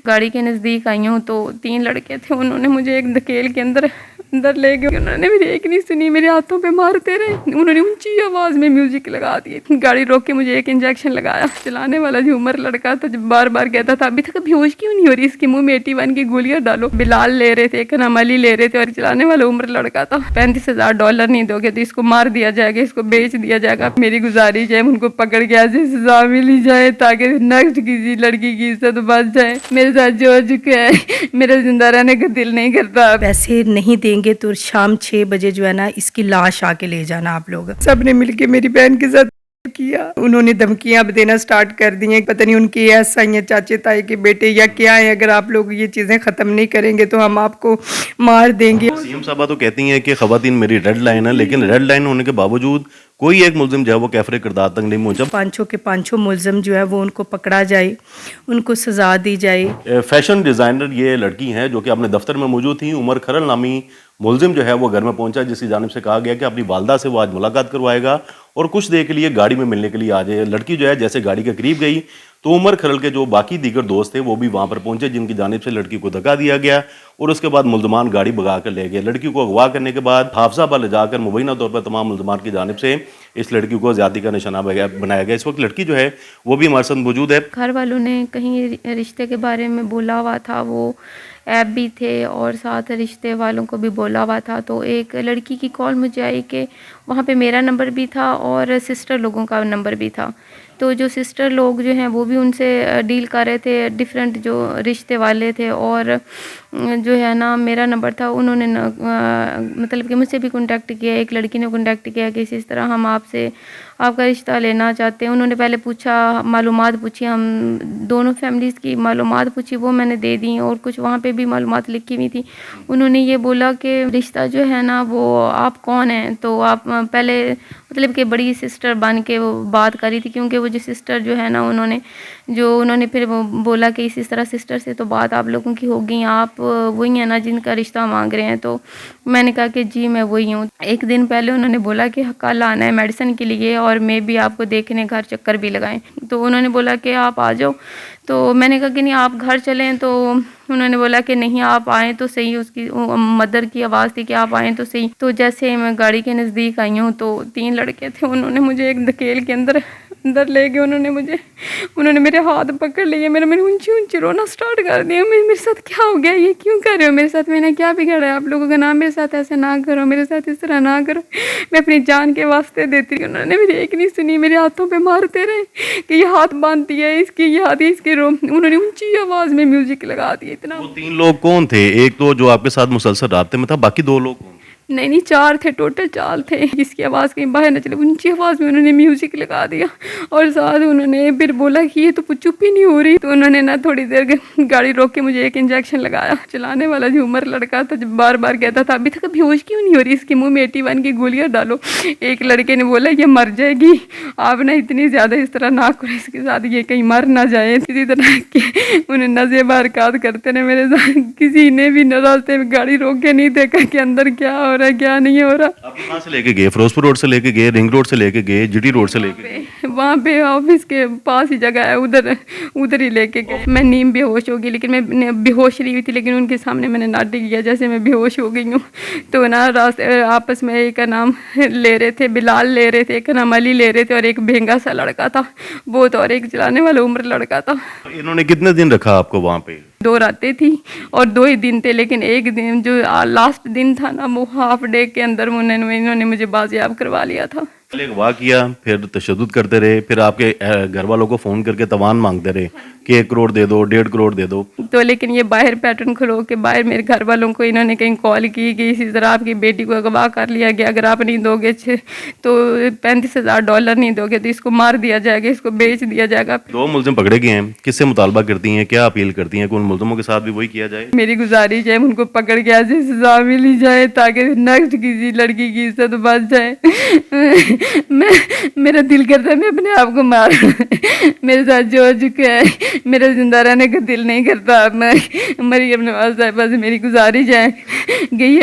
गाड़ी के नज़दीक आई हूँ तो 3 लड़के थे, उन्होंने मुझे एक धकेल के अंदर ले गए। उन्होंने मेरी एक नहीं सुनी, मेरे हाथों पे मारते रहे। उन्होंने ऊंची आवाज़ में म्यूजिक लगा दी। गाड़ी रोक के मुझे एक इंजेक्शन लगाया। चलाने वाला जो उमर लड़का था जो बार बार कहता था अभी तक बेहोश क्यों नहीं हो रही, इसके मुंह में 81 की गोलियां डालो। बिलाल ले रहे थे, एक नाम अली ले रहे थे, और चलाने वाला उमर लड़का था। $35,000 नहीं दोगे तो इसको मार दिया जाएगा, इसको बेच दिया जाएगा। मेरी गुजारिश है उनको पकड़ के ऐसे सजा मिली जाए ताकि नेक्स्ट किसी लड़की की इज्जत बच जाए। मेरे साथ जो चुके हैं मेरा जिंदा रहने का दिल नहीं करता। पैसे नहीं देंगे तो शाम 6 बजे जो है ना इसकी लाश आके ले जाना आप लोग। सब ने मिलके मेरी बहन के साथ किया। उन्होंने धमकियां अब देना स्टार्ट कर दी हैं, पता नहीं उनके ऐसा ही चाचे ताए के बेटे या क्या है, अगर आप लोग ये चीजें खत्म नहीं करेंगे तो हम आपको मार देंगे। सीएम साहबा तो कहती हैं कि खवातीन मेरी रेड लाइन है, लेकिन रेड लाइन होने के बावजूद कोई एक मुलजिम जो है वो कैफरे किरदार तक नहीं पहुंचा। पांचों के पांचों मुलजिम जो है वो उनको पकड़ा जाए, उनको सजा दी जाए। फैशन डिज़ाइनर ये लड़की हैं जो कि अपने दफ्तर में मौजूद थी। उमर खरल नामी मुलजिम जो है वो घर में पहुंचा, जिसकी जानिब से कहा गया कि अपनी वालदा से वो आज मुलाकात करवाएगा और कुछ देर के लिए गाड़ी में मिलने के लिए आ जाए। लड़की जो है जैसे गाड़ी के करीब गई तो उमर खरल के जो बाकी दीगर दोस्त थे वो भी वहाँ पर पहुंचे, जिनकी जानिब से लड़की को धक्का दिया गया और उसके बाद मुलजमान गाड़ी भगा कर ले गए। लड़की को अगवा करने के बाद हाफजा पर ले जाकर मुबैना तौर पर तमाम मुलजमान की जानिब से इस लड़की को ज़्यादती का निशाना बनाया गया। इस वक्त लड़की जो है वो भी हमारे साथ मौजूद है। घर वालों ने कहीं रिश्ते के बारे में बोला हुआ था, वो ऐप भी थे और साथ रिश्ते वालों को भी बोला हुआ था। तो एक लड़की की कॉल मुझे आई कि वहाँ पे मेरा नंबर भी था और सिस्टर लोगों का नंबर भी था। तो जो सिस्टर लोग जो हैं वो भी उनसे डील कर रहे थे, डिफरेंट जो रिश्ते वाले थे, और जो है ना मेरा नंबर था। उन्होंने मतलब कि मुझसे भी कांटेक्ट किया, एक लड़की ने कांटेक्ट किया कि इस तरह हम आपसे आपका रिश्ता लेना चाहते हैं। उन्होंने पहले पूछा, मालूमात पूछी, हम दोनों फैमिलीज़ की मालूमात पूछी, वो मैंने दे दी, और कुछ वहाँ पे भी मालूमात लिखी हुई थी। उन्होंने ये बोला कि रिश्ता जो है ना वो आप कौन हैं, तो आप पहले मतलब कि बड़ी सिस्टर बन के वो बात करी थी, क्योंकि वो जो सिस्टर जो है ना उन्होंने फिर वो बोला कि इस तरह सिस्टर से तो बात आप लोगों की हो गई, आप वही हैं ना जिनका रिश्ता मांग रहे हैं। तो मैंने कहा कि जी मैं वही हूँ। एक दिन पहले उन्होंने बोला कि कल आना है मेडिसिन के लिए और मैं भी आपको देखने घर चक्कर भी लगाएं। तो उन्होंने बोला कि आप आ जाओ। तो मैंने कहा कि नहीं आप घर चलें, तो उन्होंने बोला कि नहीं आप आएँ तो सही। उसकी मदर की आवाज़ थी कि आप आएँ तो सही। तो जैसे मैं गाड़ी के नज़दीक आई हूँ तो 3 लड़के थे, उन्होंने मुझे एक धकेल के अंदर ले गए। उन्होंने मेरे हाथ पकड़ लिए, मैंने ऊंची रोना स्टार्ट कर दिया। मेरे साथ क्या हो गया, ये क्यों कर रहे हो मेरे साथ, मैंने क्या बिगाड़ा है आप लोगों का, ना मेरे साथ ऐसे ना करो, मेरे साथ इस तरह ना करो, मैं अपनी जान के वास्ते देती रही। उन्होंने मेरी एक नहीं सुनी, मेरे हाथों पे मारते रहे कि ये हाथ बांध दिया है इसकी, ये हाथ इसके रो। उन्होंने ऊंची आवाज़ में म्यूजिक लगा दिया। इतना। वो 3 लोग कौन थे? एक तो जो आपके साथ मुसलसल रास्ते में था, बाकी 2 लोग कौन? नहीं 4 थे, टोटल 4 थे। जिसकी आवाज़ कहीं बाहर न चले, ऊंची आवाज़ में उन्होंने म्यूज़िक लगा दिया और साथ उन्होंने फिर बोला कि ये तो चुप ही नहीं हो रही। तो उन्होंने ना थोड़ी देर गाड़ी रोक के मुझे एक इंजेक्शन लगाया। चलाने वाला जो उमर लड़का था जो बार बार कहता था अभी तक बेहोश क्यों नहीं हो रही, इसके मुंह में 81 की गोलियां डालो। एक लड़के ने बोला ये मर जाएगी, आप ना इतनी ज़्यादा इस तरह ना करो इसके साथ, ये कहीं मर ना जाए। इसी तरह के उन्हें नज़े हरकत करते रहे मेरे साथ। किसी ने भी रास्ते में गाड़ी रोक के नहीं देखा कि अंदर क्या हो रहा है क्या नहीं हो रहा। आप कहाँ से लेके गए? फिरोजपुर रोड से लेके गए, रिंग रोड से लेके गए, जीटी रोड से लेके गए? वहाँ पे ऑफिस के पास ही जगह है, उधर ही लेके गए। मैं नीम बेहोश हो गई, लेकिन मैं बेहोश रही हुई थी, लेकिन उनके सामने मैंने नाटक किया जैसे मैं बेहोश हो गई हूँ। तो ना रास्ते आपस में एक का नाम ले रहे थे, बिलाल ले रहे थे, एक का नाम अली ले रहे थे, और एक भेंगा सा लड़का था वो तो, और एक चलाने वाला उम्र लड़का था। इन्होंने कितने दिन रखा आपको वहाँ पे? 2 रातें थी और 2 ही दिन थे, लेकिन एक दिन जो लास्ट दिन था ना वो हाफ डे के अंदर इन्होंने मुझे बाजियाब करवा लिया था। पहले अगवा किया, फिर तशद्दुद करते रहे, फिर आपके घर वालों को फ़ोन करके तवान मांगते रहे कि 1 करोड़ दे दो, 1.5 करोड़ दे दो। तो लेकिन ये बाहर पैटर्न खुलो के बाहर मेरे घर वालों को इन्होंने कहीं कॉल की कि इसी तरह आपकी बेटी को अगवा कर लिया गया, अगर आप नहीं दोगे तो $35,000 नहीं दोगे तो इसको मार दिया जाएगा, इसको बेच दिया जाएगा। 2 मुलजिम पकड़े गए हैं, किससे मुतालबा करती हैं, क्या अपील करती हैं कि उन मुलजिमों के साथ भी वही किया जाए? मेरी गुजारिश है उनको पकड़ के ऐसे सजा मिली जाए ताकि नेक्स्ट किसी लड़की की इज्जत बच जाए। मेरा दिल करता है मैं अपने आप को मार मेरे साथ जो हो चुका है मेरा जिंदा रहने का दिल नहीं करता। मैं मरियम नवाज साहिबा से मेरी गुजारिश है गई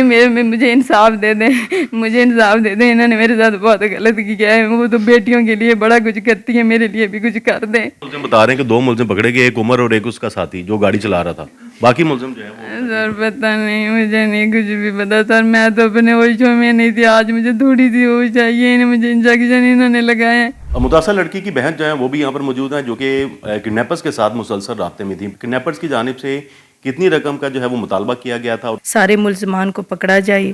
मेरे मुझे इंसाफ दे दें, मुझे इंसाफ दे दें। इन्होंने मेरे साथ बहुत गलत किया है। वो तो बेटियों के लिए बड़ा कुछ करती है, मेरे लिए भी कुछ कर दें। मुलजिम बता रहे हैं कि 2 मुलजिम पकड़े गए, एक उमर और एक उसका साथी जो गाड़ी चला रहा था। बाकी मुलजिम जो है वो सर पता नहीं, मुझे नहीं कुछ भी पता सर। मैं तो अपने होशों में नहीं थी। आज मुझे थोड़ी सी होश चाहिए। इन्हें मुझे इंजेक्शन इन्होंने लगाए हैं। मुतासर लड़की की बहन जो है वो भी यहाँ पर मौजूद हैं, जो कि किडनैपर्स के साथ मुसलसल राब्ते में थी। किडनैपर्स की जानिब से कितनी रकम का जो है वो मुतालबा किया गया था? सारे मुल्ज़मान को पकड़ा जाए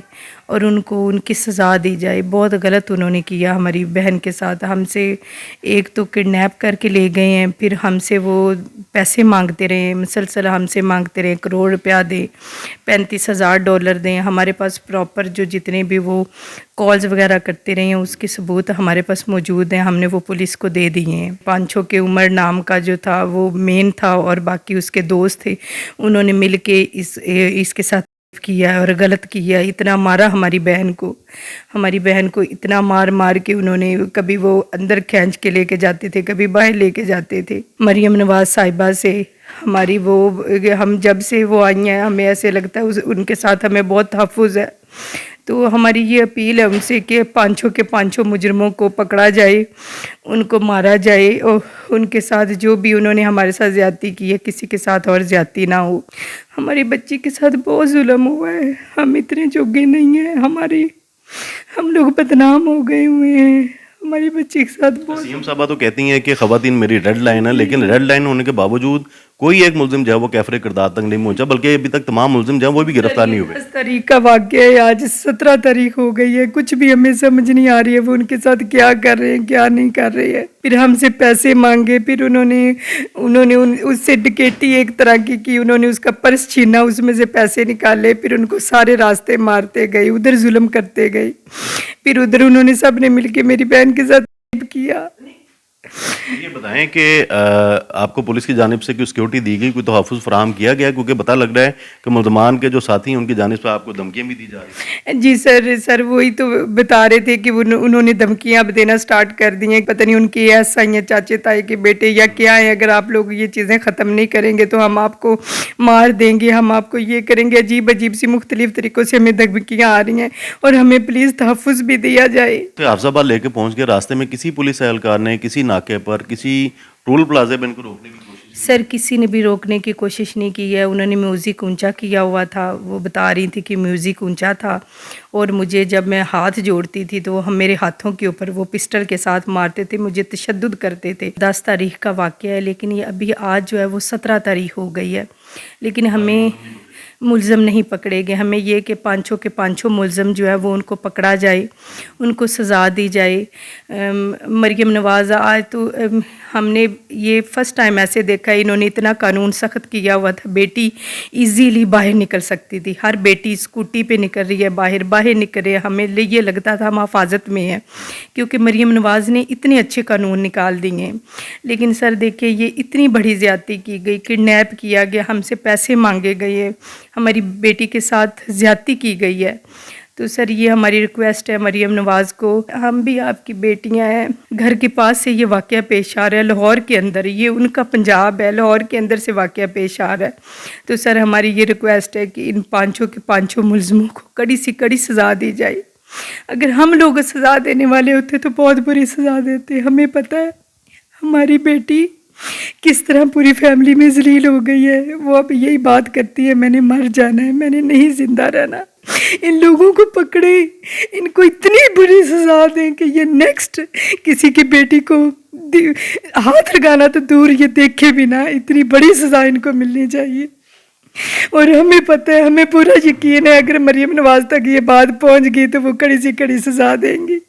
और उनको उनकी सज़ा दी जाए। बहुत गलत उन्होंने किया हमारी बहन के साथ। हमसे एक तो किडनैप करके ले गए हैं, फिर हमसे वो पैसे मांगते रहे, मुसलसल हमसे मांगते रहे, 1 करोड़ रुपया दें, $35,000 दें। हमारे पास प्रॉपर जो जितने भी वो कॉल्स वगैरह करते रहे हैं उसके सबूत हमारे पास मौजूद हैं। हमने वो पुलिस को दे दिए हैं। पांचों के उमर नाम का जो था वो मेन था और बाकी उसके दोस्त थे। उन्होंने मिल के इसके साथ किया और गलत किया। इतना मारा हमारी बहन को इतना मार के उन्होंने, कभी वो अंदर खींच के लेके जाते थे, कभी बाहर लेके जाते थे। मरियम नवाज साहिबा से हमारी हम जब से वो आई हैं हमें ऐसे लगता है उनके साथ हमें बहुत तहफ़्फ़ुज़ है। तो हमारी ये अपील है उनसे कि पांचों के पांचों मुजरमों को पकड़ा जाए, उनको मारा जाए और उनके साथ जो भी उन्होंने हमारे साथ ज़्यादती की है किसी के साथ और ज़्यादती ना हो। हमारी बच्ची के साथ बहुत जुल्म हुआ है। हम इतने जोगे नहीं हैं, हम लोग बदनाम हो गए हुए हैं। हमारी बच्ची के साथ बहुत। सीएम साहबा तो कहती हैं कि ख़वातीन मेरी रेड लाइन है, लेकिन रेड लाइन होने के बावजूद कोई एक मुलजिम जो है वो कैफरे किरदार तक नहीं पहुंचा, बल्कि अभी तक तमाम मुलजिम जो है वो भी गिरफ्तार नहीं हुए। 10 तारीख का वाक़या है, आज 17 तारीख हो गई है। कुछ भी हमें समझ नहीं आ रही है वो उनके साथ क्या कर रहे हैं क्या नहीं कर रहे हैं। फिर हमसे पैसे मांगे, फिर उन्होंने उससे डकैती एक तरह की उन्होंने उसका पर्स छीना, उसमें से पैसे निकाले, फिर उनको सारे रास्ते मारते गए, उधर जुल्म करते गए, फिर उधर उन्होंने सब ने मिल के मेरी बहन के साथ किया। ये बताएं कि आपको पुलिस की जानिब से कोई सिक्योरिटी दी गई, कोई तहफ़्फ़ुज़ फराहम किया गया? क्योंकि पता लग रहा है कि मुल्ज़मान के जो साथी हैं उनकी जानिब से आपको धमकियाँ भी दी जा रही हैं। जी सर वही तो बता रहे थे कि उन्होंने धमकियाँ देना स्टार्ट कर दी हैं। पता नहीं उनके ऐसा ही हैं, चाचे ताए के बेटे या क्या है। अगर आप लोग ये चीज़ें ख़त्म नहीं करेंगे तो हम आपको मार देंगे, हम आपको ये करेंगे। अजीब अजीब सी मुख्तलिफ़ तरीक़ों से हमें धमकियाँ आ रही हैं और हमें प्लीज़ तहफ़्फ़ुज़ भी दिया जाए। तो हाफिज़ाबाद लेके पहुँच के रास्ते में किसी पुलिस एहलकार ने किसी नाके पर, किसी टोल प्लाजे पर इनको रोकने की कोशिश? सर किसी ने भी रोकने की कोशिश नहीं की है। उन्होंने म्यूज़िक ऊंचा किया हुआ था, वो बता रही थी कि म्यूज़िक ऊंचा था और मुझे जब मैं हाथ जोड़ती थी तो हम मेरे हाथों के ऊपर वो पिस्टल के साथ मारते थे, मुझे तशद्दुद करते थे। 10 तारीख का वाक़या है, लेकिन ये अभी आज जो है वो 17 तारीख हो गई है, लेकिन हमें मुल्ज़म नहीं पकड़े गए। हमें ये कि पांचों के पांचों मुल्ज़म जो है वो उनको पकड़ा जाए, उनको सज़ा दी जाए। मरियम नवाज़ आज तो हमने ये फ़र्स्ट टाइम ऐसे देखा है, इन्होंने इतना कानून सख्त किया हुआ था। बेटी इजीली बाहर निकल सकती थी, हर बेटी स्कूटी पे निकल रही है, बाहर निकल रही है। हमें ये लगता था हम हिफाजत में हैं क्योंकि मरियम नवाज़ ने इतने अच्छे कानून निकाल दिए हैं। लेकिन सर देखिए ये इतनी बड़ी ज़्यादती की गई, किडनैप किया गया, हमसे पैसे मांगे गए, हमारी बेटी के साथ ज़्यादती की गई है। तो सर ये हमारी रिक्वेस्ट है मरियम नवाज़ को, हम भी आपकी बेटियां हैं। घर के पास से ये वाक़या पेश आ रहा है, लाहौर के अंदर, ये उनका पंजाब है, लाहौर के अंदर से वाक़या पेश आ रहा है। तो सर हमारी ये रिक्वेस्ट है कि इन पांचों के पांचों मुल्ज़िमों को कड़ी से कड़ी सज़ा दी जाए। अगर हम लोग सज़ा देने वाले होते तो बहुत बुरी सज़ा देते। हमें पता है हमारी बेटी किस तरह पूरी फैमिली में ज़लील हो गई है। वो अब यही बात करती है मैंने मर जाना है, मैंने नहीं ज़िंदा रहना। इन लोगों को पकड़े, इनको इतनी बुरी सज़ा दें कि ये नेक्स्ट किसी की बेटी को हाथ लगाना तो दूर, ये देखे भी ना। इतनी बड़ी सज़ा इनको मिलनी चाहिए। और हमें पता है, हमें पूरा यकीन है अगर मरियम नवाज़ तक ये बात पहुंच गई तो वो कड़ी से कड़ी सज़ा देंगी।